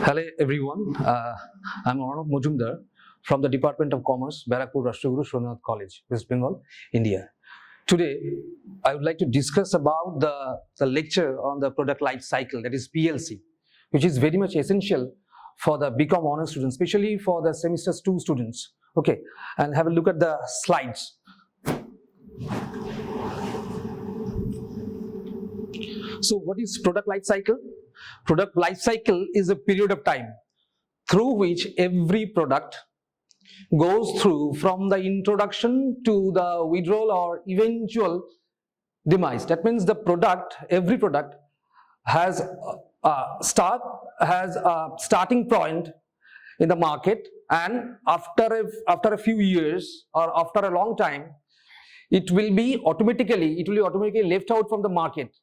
Hello everyone, I'm Arnab Majumder from the Department of Commerce, Barakpur Rashtraguru Shronath College, West Bengal, India. Today, I would like to discuss about the lecture on the product life cycle, that is PLC, which is very much essential for the BCom honors students, especially for the semester 2 students. Okay, and have a look at the slides. So what is product life cycle? Product life cycle is a period of time through which every product goes through from the introduction to the withdrawal or eventual demise. That means the product, every product has a starting point in the market, and after a few years or after a long time, it will be automatically left out from the market.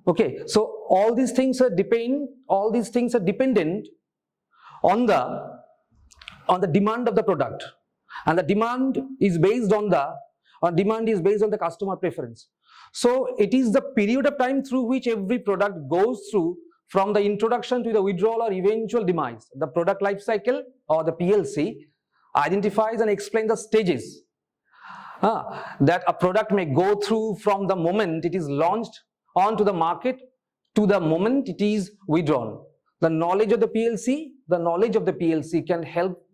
Okay, so all these things are dependent on the demand of the product, and the demand is based on the customer preference. So it is the period of time through which every product goes through from the introduction to the withdrawal or eventual demise. The product life cycle, or the PLC, identifies and explains the stages that a product may go through from the moment it is launched onto the market to the moment it is withdrawn. The knowledge of the PLC can help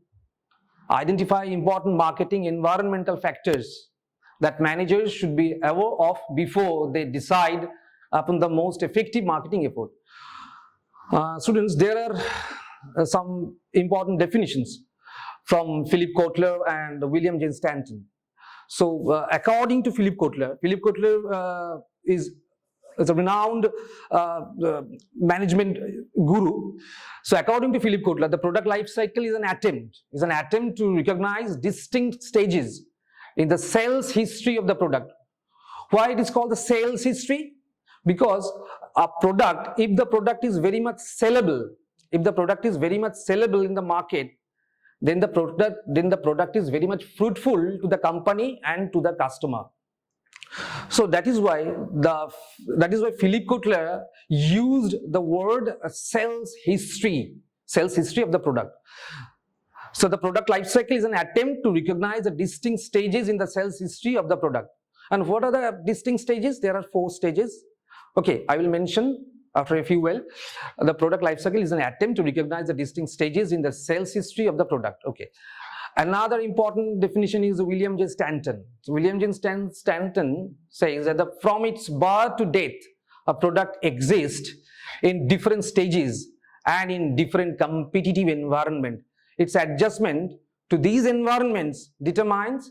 identify important marketing environmental factors that managers should be aware of before they decide upon the most effective marketing effort. Students, there are some important definitions from Philip Kotler and William J. Stanton. So according to Philip Kotler is a renowned management guru. So according to Philip Kotler, the product life cycle is an attempt to recognize distinct stages in the sales history of the product. Why it is called the sales history? Because a product, if the product is very much sellable in the market, then the product is very much fruitful to the company and to the customer. So that is why Philip Kotler used the word sales history of the product. So the product life cycle is an attempt to recognize the distinct stages in the sales history of the product. And what are the distinct stages? There are 4 stages. Okay, I will mention after a few while. The product life cycle is an attempt to recognize the distinct stages in the sales history of the product. Okay. Another important definition is William J. Stanton. So William J. Stanton says that from its birth to death, a product exists in different stages and in different competitive environment. Its adjustment to these environments determines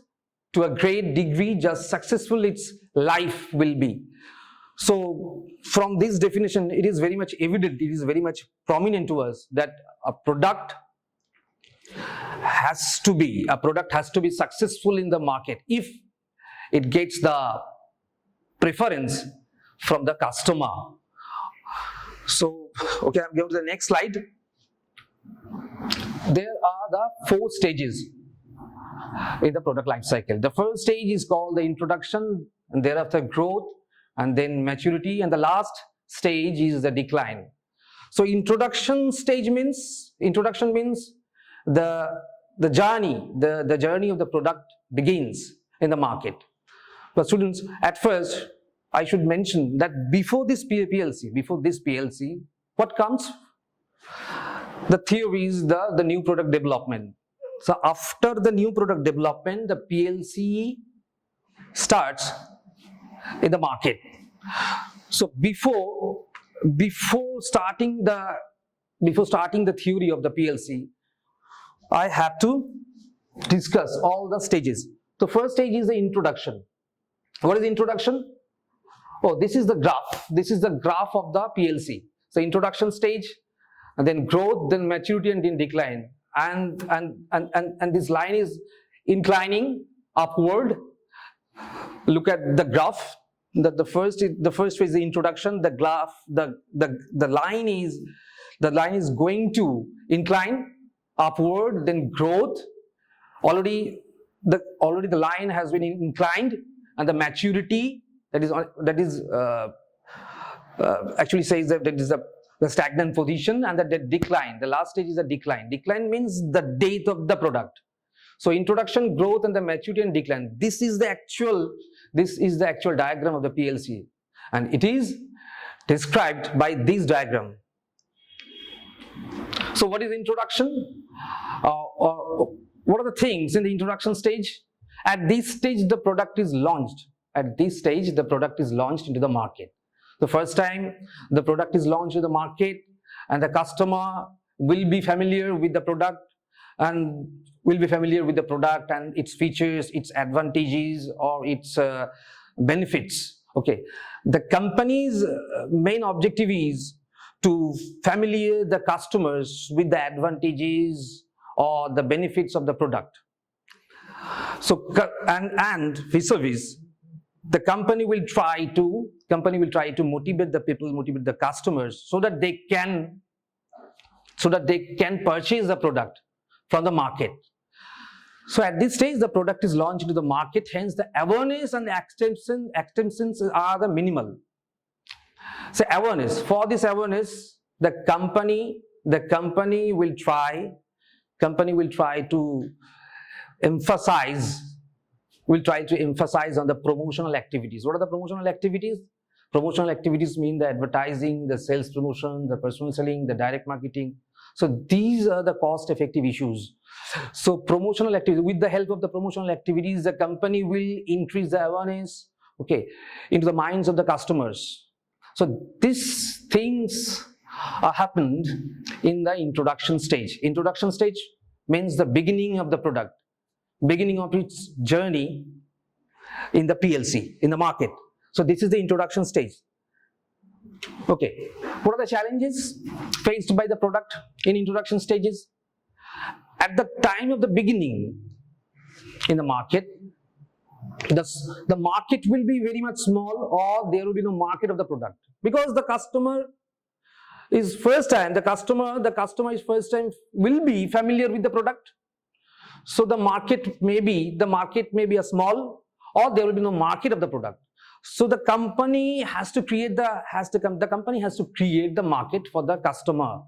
to a great degree just successful its life will be. So from this definition, it is very much evident, it is very much prominent to us that a product has to be successful in the market if it gets the preference from the customer. So, okay, I'm going to the next slide. There are the 4 stages in the product life cycle. The first stage is called the introduction, and thereafter growth, and then maturity, and the last stage is the decline. So introduction means the journey of the product begins in the market. But students, at first I should mention that before this PLC, what comes? The theory is the new product development. So after the new product development, the PLC starts in the market. So before starting the theory of the PLC, I have to discuss all the stages. The first stage is the introduction. What is introduction? Oh, this is the graph. This is the graph of the PLC. So introduction stage, and then growth, then maturity, and then decline. And this line is inclining upward. Look at the graph. The first phase is the introduction. The graph, the line is going to incline upward, then growth. Already the line has been inclined, and the maturity, that is actually says that is the the stagnant position, and the decline. The last stage is a decline. Decline means the death of the product. So introduction, growth, and the maturity and decline. This is the actual diagram of the PLC, and it is described by this diagram. So what is introduction? What are the things in the introduction stage? At this stage, the product is launched. At this stage, the product is launched into the market. The first time the product is launched in the market, and the customer will be familiar with the product and its features, its advantages, or its benefits. Okay, the company's main objective is to familiar the customers with the advantages or the benefits of the product. So and vis-a-vis, the company will try to motivate the people, motivate the customers, so that they can purchase the product from the market. So at this stage, the product is launched into the market. Hence, the awareness and the acceptance are the minimal. So awareness. For this awareness, the company will try to emphasize on the promotional activities. What are the promotional activities? Promotional activities mean the advertising, the sales promotion, the personal selling, the direct marketing. So these are the cost-effective issues. So promotional activities, with the help of the promotional activities, the company will increase the awareness, okay, into the minds of the customers. So these things happened in the introduction stage. Introduction stage means the beginning of the product, beginning of its journey in the PLC, in the market. So this is the introduction stage. Okay, what are the challenges faced by the product in introduction stages? At the time of the beginning in the market, the market will be very much small, or there will be no market of the product, because the customer is first time, the customer is first time will be familiar with the product. So the market may be a small, or there will be no market of the product. So the company has to create the market for the customer.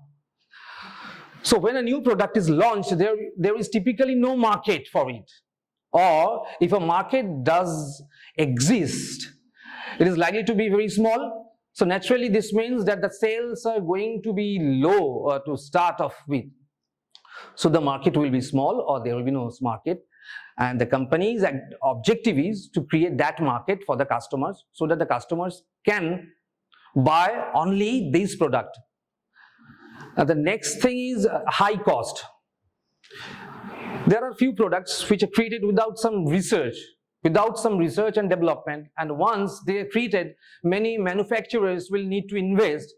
So when a new product is launched, there is typically no market for it, or if a market does exist, it is likely to be very small. So naturally, this means that the sales are going to be low to start off with. So the market will be small, or there will be no market, and the company's objective is to create that market for the customers, so that the customers can buy only this product. The next thing is high cost. There are few products which are created without some research and development, and once they are created, many manufacturers will need to invest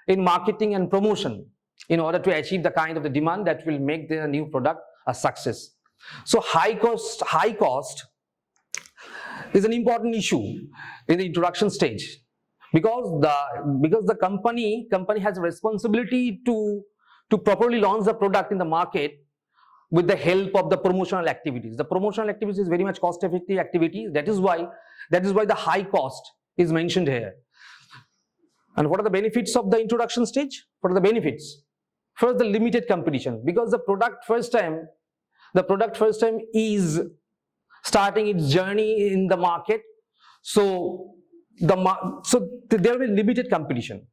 in marketing and promotion in order to achieve the kind of the demand that will make their new product a success. So high cost is an important issue in the introduction stage, because the company has a responsibility to properly launch the product in the market with the help of the promotional activities. The promotional activities is very much cost-effective activity. That is why the high cost is mentioned here. And what are the benefits of the introduction stage? What are the benefits? First, the limited competition, because the product first time is starting its journey in the market. So there will be limited competition.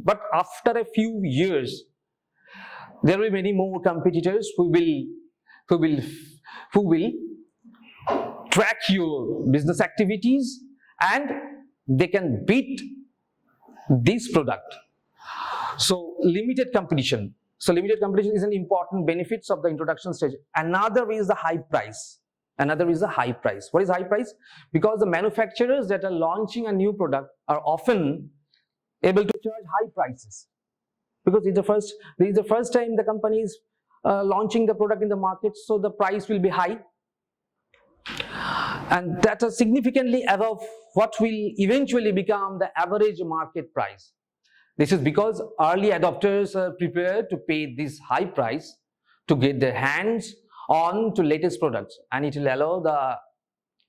But after a few years, there will be many more competitors who will track your business activities, and they can beat this product. So limited competition. So limited competition is an important benefits of the introduction stage. Another is the high price. What is high price? Because the manufacturers that are launching a new product are often able to charge high prices, because it's the first time the company is launching the product in the market, so the price will be high, and that is significantly above what will eventually become the average market price. This is because early adopters are prepared to pay this high price to get their hands on to latest products, and it will allow the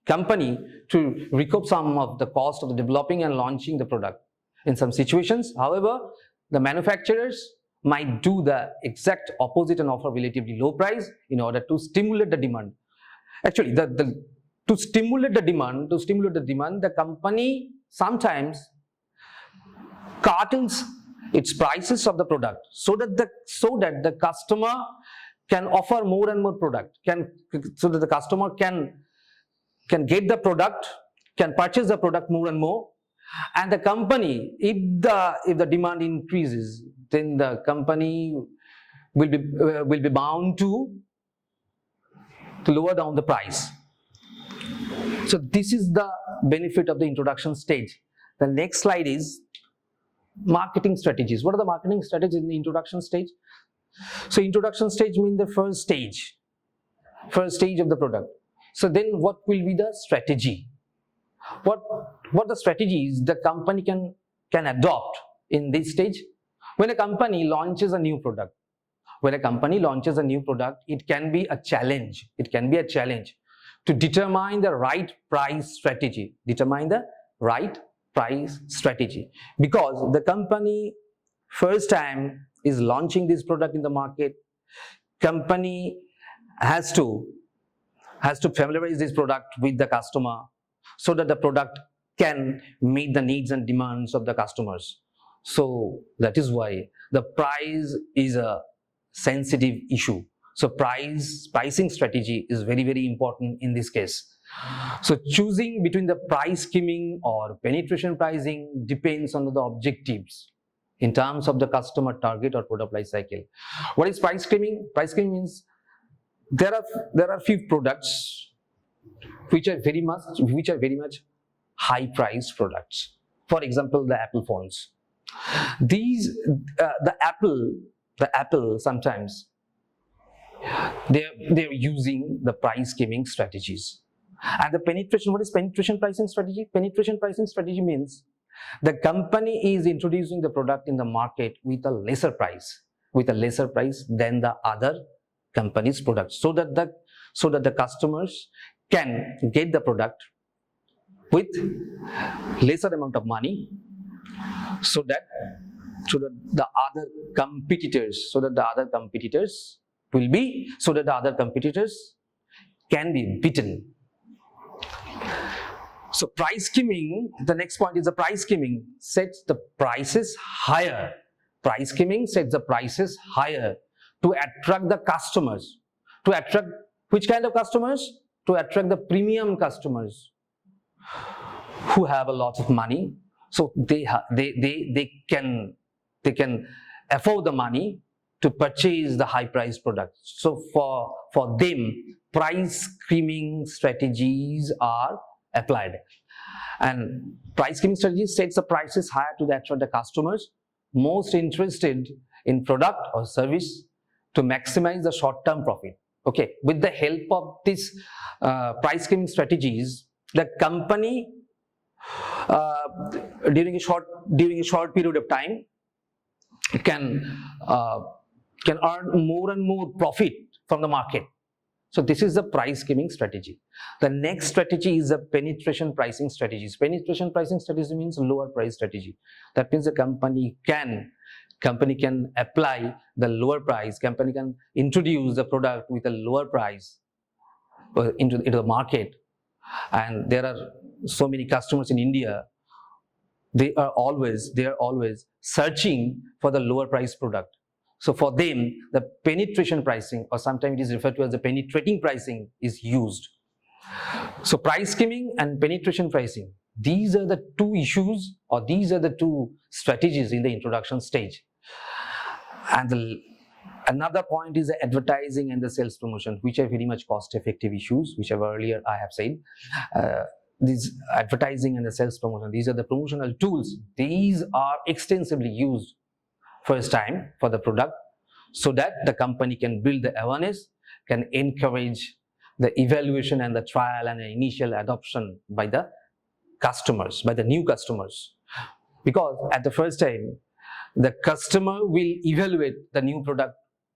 company to recoup some of the cost of developing and launching the product. in some situations. However, the manufacturers might do the exact opposite and offer relatively low price in order to stimulate the demand. Actually, to stimulate the demand, the company sometimes curtails its prices of the product so that the customer can offer more and more product, so that the customer can get the product, can purchase the product more and more. And the company, if the demand increases, then the company will be bound to lower down the price. So this is the benefit of the introduction stage. The next slide is marketing strategies. What are the marketing strategies in the introduction stage? So introduction stage means the first stage of the product. So then what will be the strategy? What the strategies the company can adopt in this stage? When a company launches a new product, it can be a challenge. To determine the right price strategy. Because the company first time is launching this product in the market, company has to familiarize this product with the customer so that the product can meet the needs and demands of the customers. So that is why the price is a sensitive issue. So pricing strategy is very, very important in this case. So choosing between the price skimming or penetration pricing depends on the objectives in terms of the customer target or product life cycle. What is price skimming? Price skimming means there are few products which are very much high priced products. For example, the Apple phones. These the Apple sometimes they're using the price skimming strategies. And the penetration, what is penetration pricing strategy? Penetration pricing strategy means the company is introducing the product in the market with a lesser price than the other company's products, so that the customers can get the product with lesser amount of money, so that the other competitors can be beaten. So price skimming, the next point is the price skimming sets the prices higher. To attract the customers. To attract which kind of customers? To attract the premium customers who have a lot of money. So they can afford the money to purchase the high priced product. So for them, price skimming strategies are applied. And price skimming strategy sets the prices higher to attract the customers most interested in product or service to maximize the short-term profit. Okay, with the help of these price skimming strategies, the company during a short period of time can earn more and more profit from the market. So this is the price skimming strategy. The next strategy is the penetration pricing strategies. Penetration pricing strategy means lower price strategy. That means the company can apply the lower price. Company can introduce the product with a lower price into the market. And there are so many customers in India. They are always searching for the lower price product. So for them, the penetration pricing, or sometimes it is referred to as the penetrating pricing, is used. So price skimming and penetration pricing, these are the two issues, or these are the two strategies in the introduction stage. And another point is the advertising and the sales promotion, which are very much cost-effective issues, which earlier I have said. These advertising and the sales promotion, these are the promotional tools. These are extensively used first time for the product, so that the company can build the awareness, can encourage the evaluation and the trial and the initial adoption by the customers, by the new customers. Because at the first time, the customer will evaluate the new product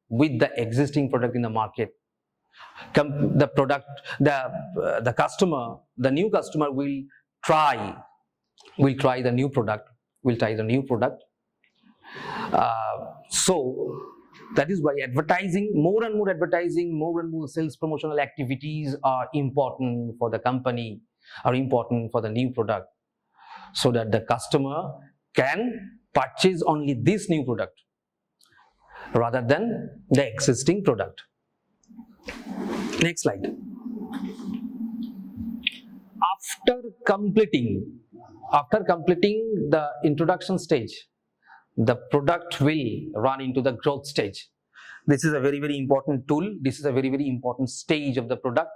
with the existing product in the market. The new customer will try the new product will try the new product. So that is why advertising, more and more sales promotional activities are important for the company, are important for the new product, so that the customer can purchase only this new product rather than the existing product. Next slide. After completing the introduction stage, the product will run into the growth stage. This is a very, very important tool. This is a very, very important stage of the product.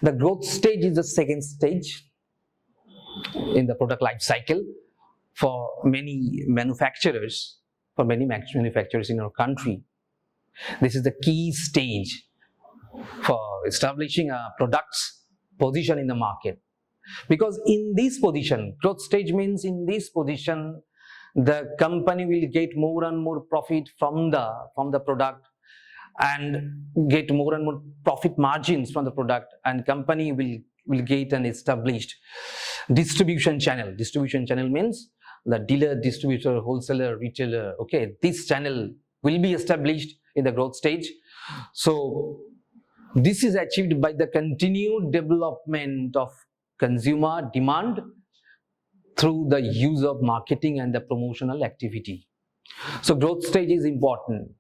The growth stage is the second stage in the product life cycle for many manufacturers, in our country. This is the key stage for establishing a product's position in the market. Because in this position, growth stage means in this position, the company will get more and more profit from the product, and get more and more profit margins from the product, and company will get an established distribution channel. Distribution channel means the dealer, distributor, wholesaler, retailer. Okay, this channel will be established in the growth stage. So this is achieved by the continued development of consumer demand through the use of marketing and the promotional activity. So growth stage is important,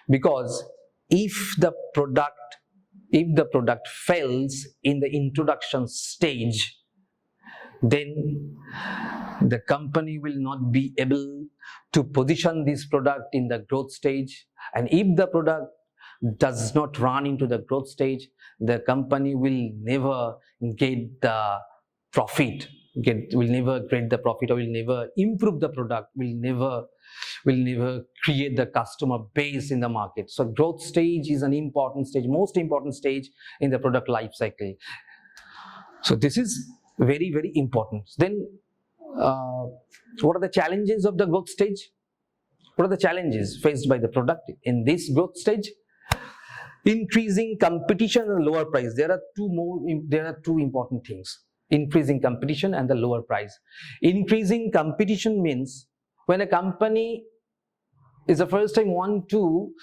because if the product fails in the introduction stage, then the company will not be able to position this product in the growth stage. And if the product does not run into the growth stage, the company will never get the profit, will never get the profit, or will never improve the product, will never create the customer base in the market. So growth stage is an important stage, most important stage in the product life cycle. So this is very, very important. Then what are the challenges of the growth stage? What are the challenges faced by the product in this growth stage? Increasing competition and lower price. There are two important things: increasing competition and the lower price. Increasing competition means when a company is the first time want to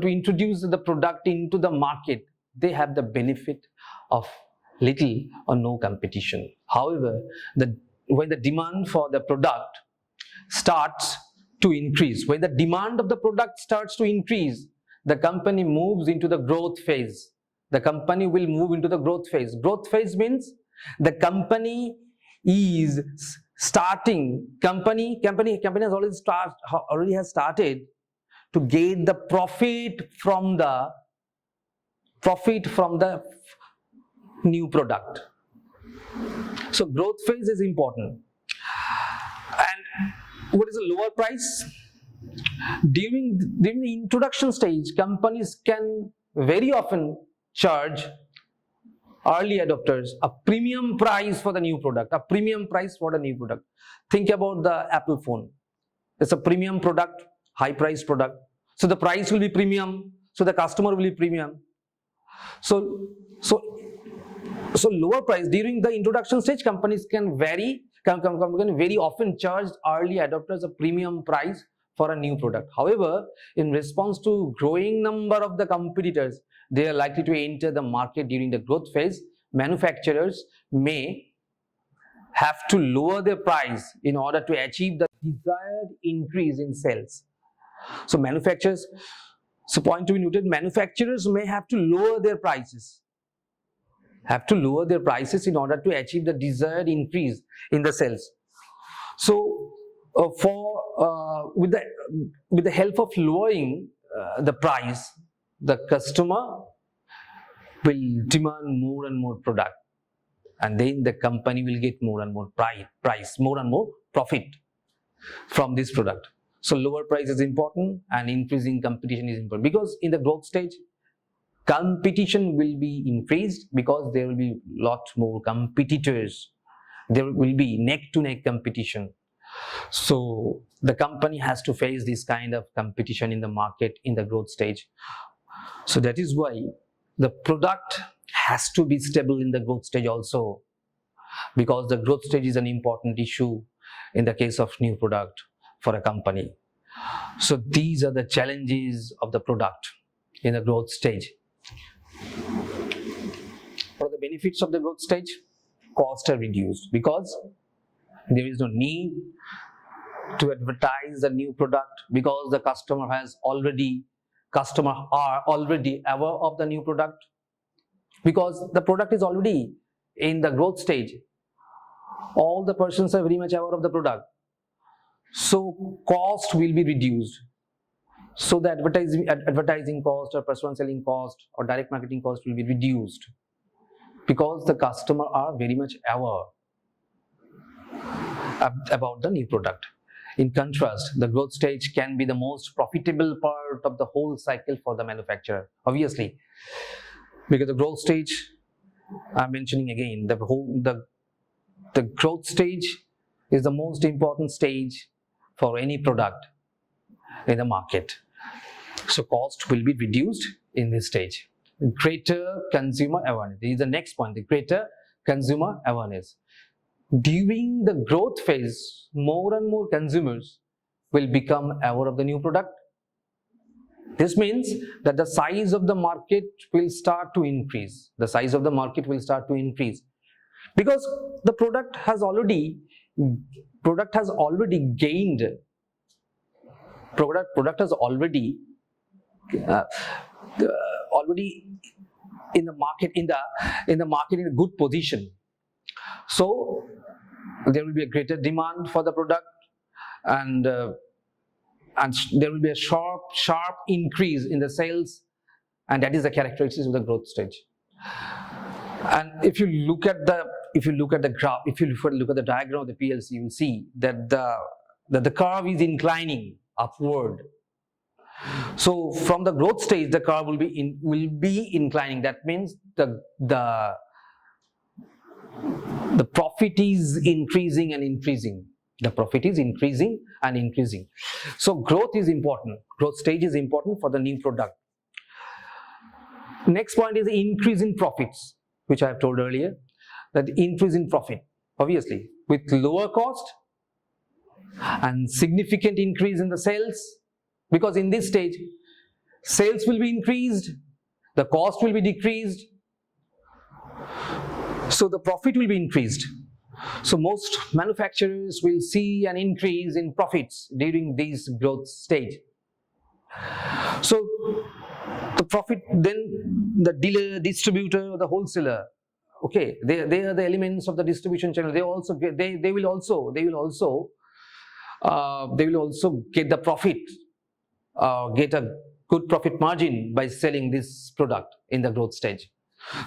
introduce the product into the market, they have the benefit of little or no competition. However, when the demand for the product starts to increase, when the demand of the product starts to increase, the company moves into the growth phase. The company will move into the growth phase. Growth phase means the company is starting. Company has already started to gain the profit from the new product. So growth phase is important. And what is the lower price? During the introduction stage, companies can very often charge early adopters a premium price for the new product. Think about the Apple phone. It's a premium product, high price product. So the price will be premium, so the customer will be premium. So lower price during the introduction stage, companies can very often charge early adopters a premium price for a new product. However, in response to growing number of the competitors, they are likely to enter the market during the growth phase. Manufacturers may have to lower their price in order to achieve the desired increase in sales. So point to be noted, manufacturers may have to lower their prices in order to achieve the desired increase in the sales. So with the help of lowering the price, the customer will demand more and more product, and then the company will get more and more more and more profit from this product. So lower price is important, and increasing competition is important, because in the growth stage, competition will be increased because there will be lot more competitors. There will be neck-to-neck competition. So the company has to face this kind of competition in the market in the growth stage. So that is why the product has to be stable in the growth stage also, because the growth stage is an important issue in the case of new product for a company. So these are the challenges of the product in the growth stage. What are the benefits of the growth stage? Costs are reduced because there is no need to advertise the new product, because the customer are already aware of the new product, because the product is already in the growth stage. All the persons are very much aware of the product, so cost will be reduced. So the advertising cost or personal selling cost or direct marketing cost will be reduced because the customer are very much aware about the new product. In contrast, the growth stage can be the most profitable part of the whole cycle for the manufacturer, obviously, because the growth stage, I'm mentioning again, the growth stage is the most important stage for any product in the market. So cost will be reduced in this stage. Greater consumer awareness. This is the next point, the greater consumer awareness. During the growth phase, more and more consumers will become aware of the new product. This means that the size of the market will start to increase. The size of the market will start to increase because the product has already gained. Product has already in the market in a good position. So there will be a greater demand for the product, and there will be a sharp increase in the sales, and that is the characteristics of the growth stage. And if you look at the graph, if you look at the diagram of the PLC, you will see that the curve is inclining upward. So from the growth stage, the curve will be inclining. That means the profit is increasing and increasing. The profit is increasing and increasing. So growth is important. Growth stage is important for the new product. Next point is increase in profits, which I have told earlier. That the increase in profit, obviously, with lower cost and significant increase in the sales, because in this stage, sales will be increased, the cost will be decreased, so the profit will be increased. So most manufacturers will see an increase in profits during this growth stage. So the profit, then the dealer, distributor, the wholesaler, okay, they are the elements of the distribution channel. They will also get the profit, get a good profit margin by selling this product in the growth stage.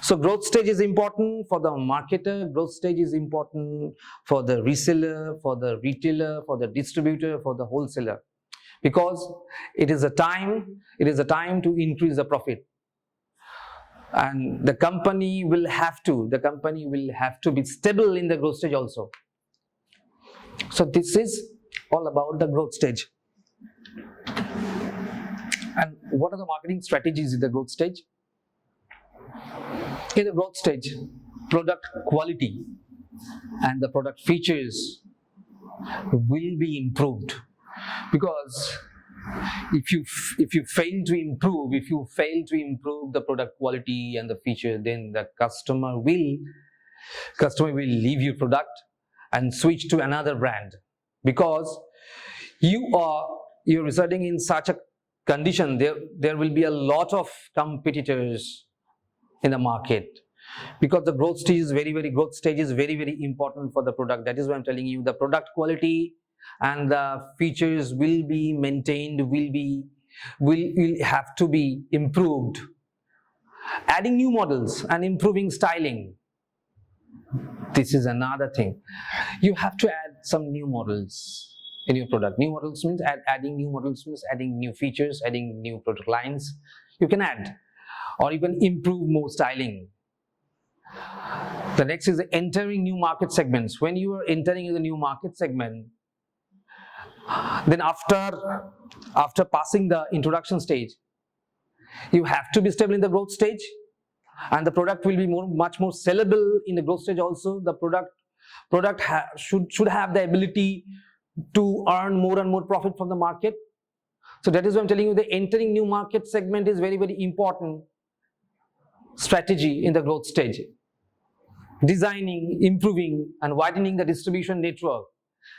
So growth stage is important for the marketer, growth stage is important for the reseller, for the retailer, for the distributor, for the wholesaler, because it is a time to increase the profit. And the company will have to be stable in the growth stage also. So this is all about the growth stage. And what are the marketing strategies in the growth stage? In the growth stage, product quality and the product features will be improved, because if you fail to improve the product quality and the feature, then the customer will leave your product and switch to another brand, because you're residing in such a condition. There will be a lot of competitors in the market, because the growth stage is very important for the product. That is why I'm telling you, the product quality and the features will be maintained, will have to be improved. Adding new models and improving styling, this is another thing. You have to add some new models in your product. New models means adding new features, adding new product lines. You can add, or you can improve more styling. The next is entering new market segments. When you are entering the new market segment, then after passing the introduction stage, you have to be stable in the growth stage, and the product will be much more sellable in the growth stage also. The product Product should have the ability to earn more and more profit from the market. So that is why I'm telling you, the entering new market segment is very, very important strategy in the growth stage. Designing, improving, and widening the distribution network.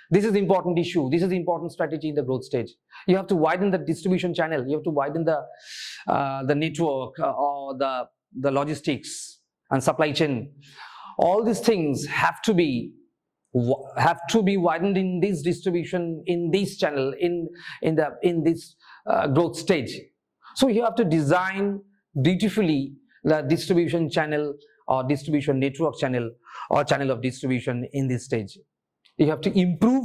This is the important issue. This is the important strategy in the growth stage. You have to widen the distribution channel. You have to widen the network or the logistics and supply chain. All these things have to be widened in this distribution, in this channel, in this growth stage. So you have to design beautifully the distribution channel or distribution network channel or channel of distribution in this stage. You have to improve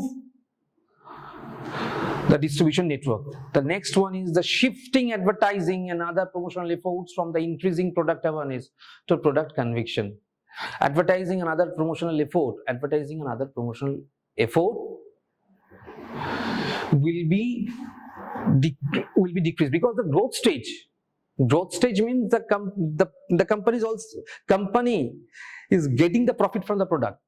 the distribution network. The next one is the shifting advertising and other promotional efforts from the increasing product awareness to product conviction. Advertising and other promotional effort will be decreased, because the growth stage means the company is getting the profit from the product.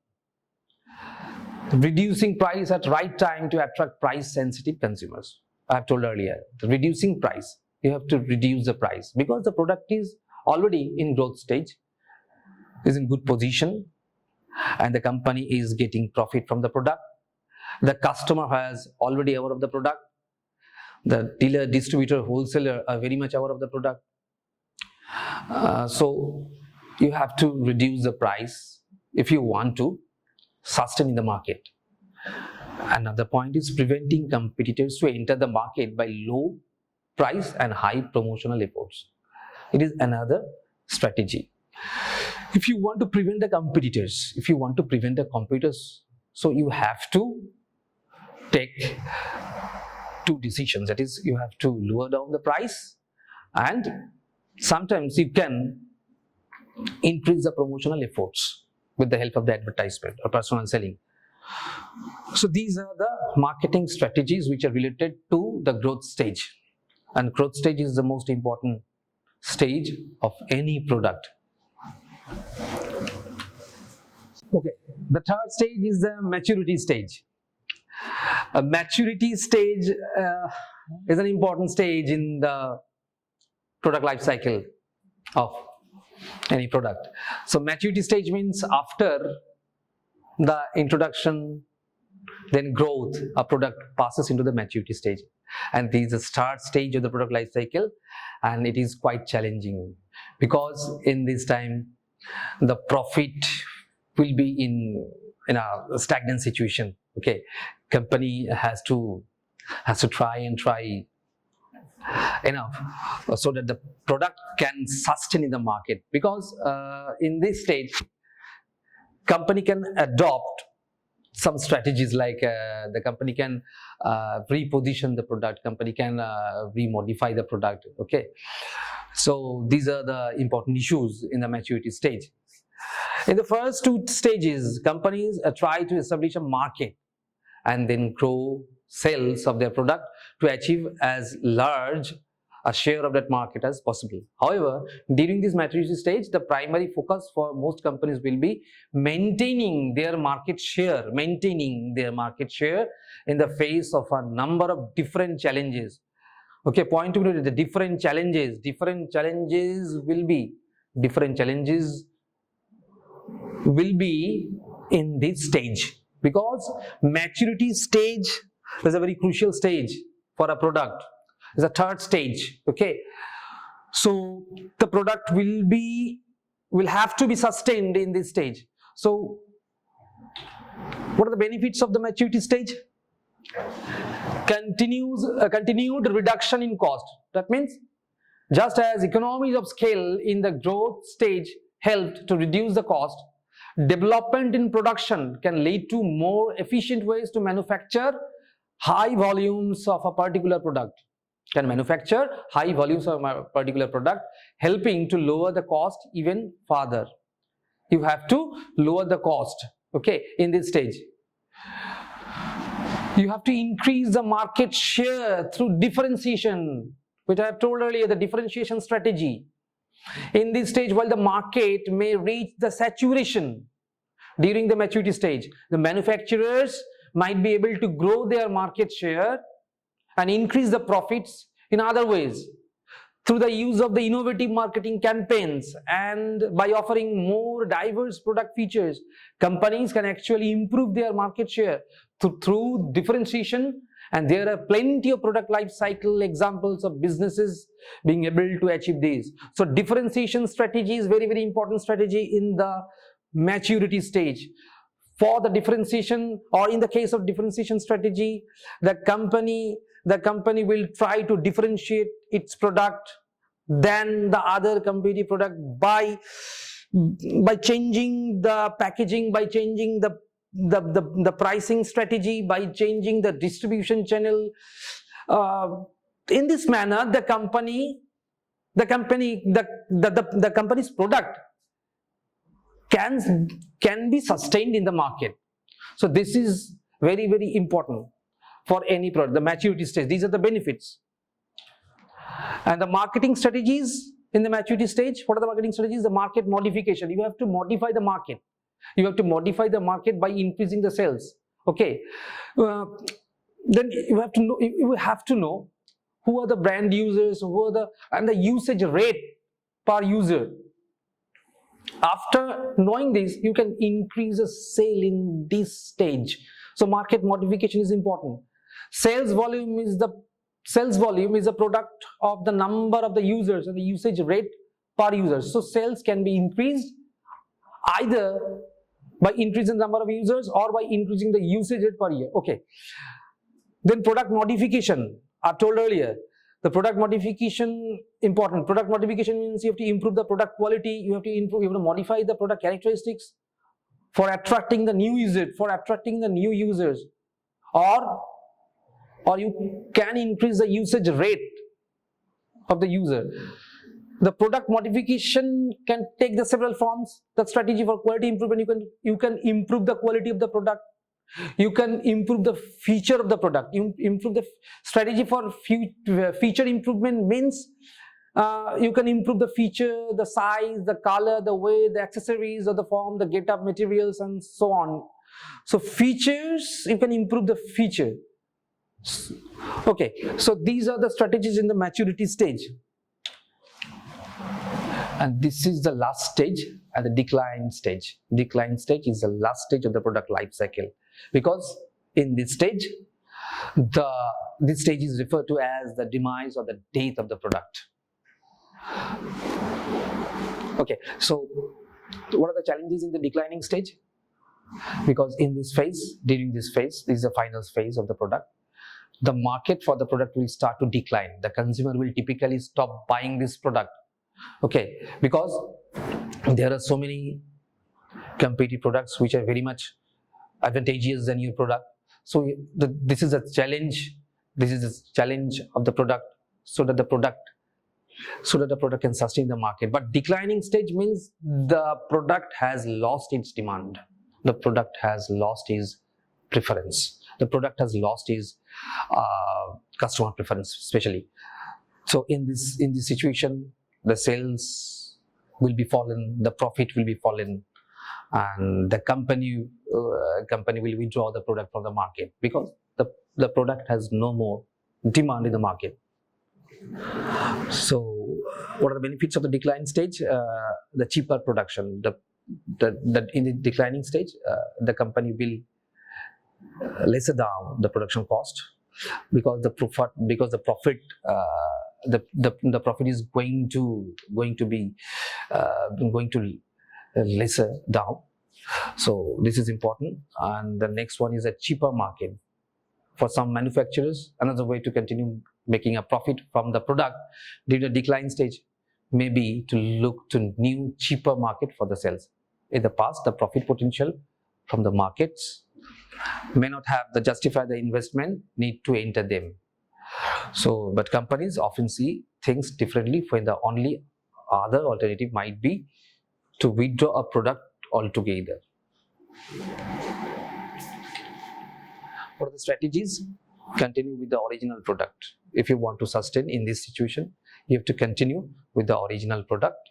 Reducing price at right time to attract price sensitive consumers. I have told earlier, reducing price, you have to reduce the price because the product is already in growth stage, is in good position, and the company is getting profit from the product. The customer has already aware of the product. The dealer, distributor, wholesaler are very much aware of the product. So you have to reduce the price if you want to sustain in the market. Another point is preventing competitors to enter the market by low price and high promotional efforts. It is another strategy. If you want to prevent the competitors, so you have to take two decisions. That is, you have to lower down the price, and sometimes you can increase the promotional efforts with the help of the advertisement or personal selling. So these are the marketing strategies which are related to the growth stage, and growth stage is the most important stage of any product. Okay, the third stage is the maturity stage. A maturity stage is an important stage in the product life cycle of any product. So maturity stage means after the introduction, then growth, a product passes into the maturity stage, and this is the start stage of the product life cycle, and it is quite challenging because in this time the profit will be in a stagnant situation. Okay, company has to try enough so that the product can sustain in the market, because in this stage company can adopt some strategies like the company can reposition the product, company can remodify the product. Okay, so these are the important issues in the maturity stage. In the first two stages, companies try to establish a market and then grow sales of their product to achieve as large a share of that market as possible. However, during this maturity stage, the primary focus for most companies will be maintaining their market share in the face of a number of different challenges. Okay, point to the different challenges will be in this stage, because maturity stage is a very crucial stage for a product. It's a third stage. Okay, so the product will have to be sustained in this stage. So what are the benefits of the maturity stage? Continued reduction in cost. That means just as economies of scale in the growth stage helped to reduce the cost, development in production can lead to more efficient ways to manufacture high volumes of a particular product. Helping to lower the cost even further. You have to lower the cost, okay, in this stage. You have to increase the market share through differentiation, which I have told earlier, the differentiation strategy. In this stage, while the market may reach the saturation, during the maturity stage. The manufacturers might be able to grow their market share and increase the profits in other ways through the use of the innovative marketing campaigns, and by offering more diverse product features. Companies can actually improve their market share through differentiation, and there are plenty of product life cycle examples of businesses being able to achieve this. So differentiation strategy is very, very important strategy in the maturity stage. For the differentiation, or in the case of differentiation strategy, the company will try to differentiate its product than the other competitive product by changing the packaging, by changing the pricing strategy, by changing the distribution channel. In this manner, the company's product can be sustained in the market. So this is very, very important for any product. The maturity stage, these are the benefits. And the marketing strategies in the maturity stage, what are the marketing strategies? The market modification. You have to modify the market. You have to modify the market by increasing the sales. Okay. Then you have to know who are the brand users, and the usage rate per user. After knowing this, you can increase the sale in this stage. So market modification is important. Sales volume is a product of the number of the users and the usage rate per user. So sales can be increased either by increasing the number of users or by increasing the usage rate per year. Okay. Then product modification, I told earlier. The product modification, important. Product modification means you have to improve the product quality, you have to modify the product characteristics for attracting the new users, or you can increase the usage rate of the user. The product modification can take the several forms. The strategy for quality improvement, you can improve the quality of the product. You can improve the feature of the product. You improve the strategy for feature improvement means you can improve the feature, the size, the color, the way, the accessories or the form, the get-up materials, and so on. So features, you can improve the feature. Okay, so these are the strategies in the maturity stage. And this is the last stage, at the decline stage. Decline stage is the last stage of the product life cycle, because in this stage, this stage is referred to as the demise or the death of the product. Okay, so what are the challenges in the declining stage? Because in this phase, during this phase, this is the final phase of the product, the market for the product will start to decline. The consumer will typically stop buying this product. Okay, because there are so many competitive products which are very much advantageous than your product. So this is a challenge. This is a challenge of the product, so that the product can sustain the market. But declining stage means the product has lost its demand. The product has lost its preference. The product has lost its customer preference, especially. So in this situation, the sales will be fallen, the profit will be fallen, and the company will withdraw the product from the market, because the product has no more demand in the market. So what are the benefits of the decline stage? The cheaper production. In the declining stage, the company will lesser down the production cost, because the profit is going to be lesser down. So this is important. And the next one is a cheaper market. For some manufacturers, another way to continue making a profit from the product during the decline stage may be to look to new cheaper market for the sales. In the past, the profit potential from the markets may not have the justify the investment need to enter them. So, but companies often see things differently, when the only other alternative might be to withdraw a product altogether. What are the strategies? Continue with the original product. If you want to sustain in this situation, you have to continue with the original product.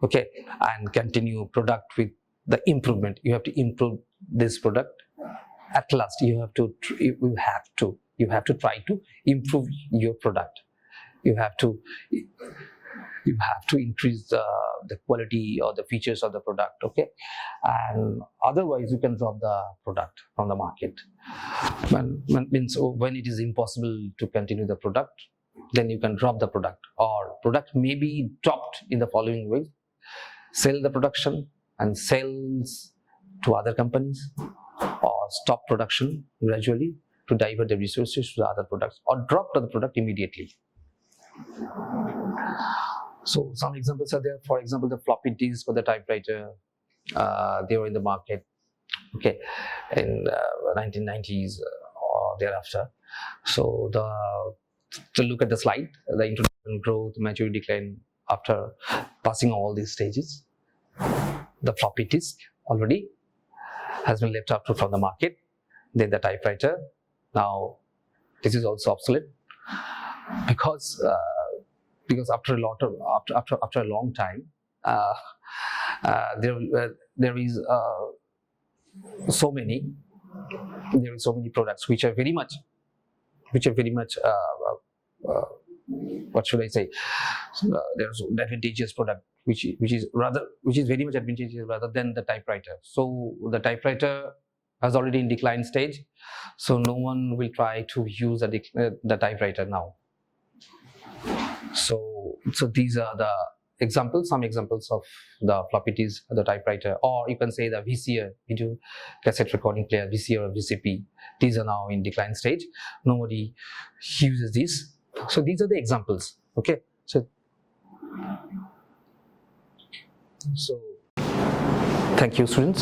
Okay, and continue product with the improvement. You have to improve this product. At last, you have to try to improve your product. You have to increase the quality or the features of the product, okay? And otherwise you can drop the product from the market. When it is impossible to continue the product, then you can drop the product, or product may be dropped in the following way: sell the production and sells to other companies, or stop production gradually to divert the resources to the other products, or drop the product immediately. So some examples are there. For example, the floppy disk for the typewriter, they were in the market, okay, in 1990s or thereafter. So to look at the slide, the introduction, growth, maturity, decline. After passing all these stages, the floppy disk already has been left out from the market. Then the typewriter, now this is also obsolete, because after a long time, there is so many products which are very much what should I say? There's advantageous product which is very much advantageous rather than the typewriter. So the typewriter has already in decline stage, so no one will try to use the typewriter now. So these are the examples, some examples of the floppy disk, the typewriter, or you can say the VCR, video cassette recording player, VCR or VCP. These are now in decline stage. Nobody uses these. So these are the examples. Okay. So thank you, students.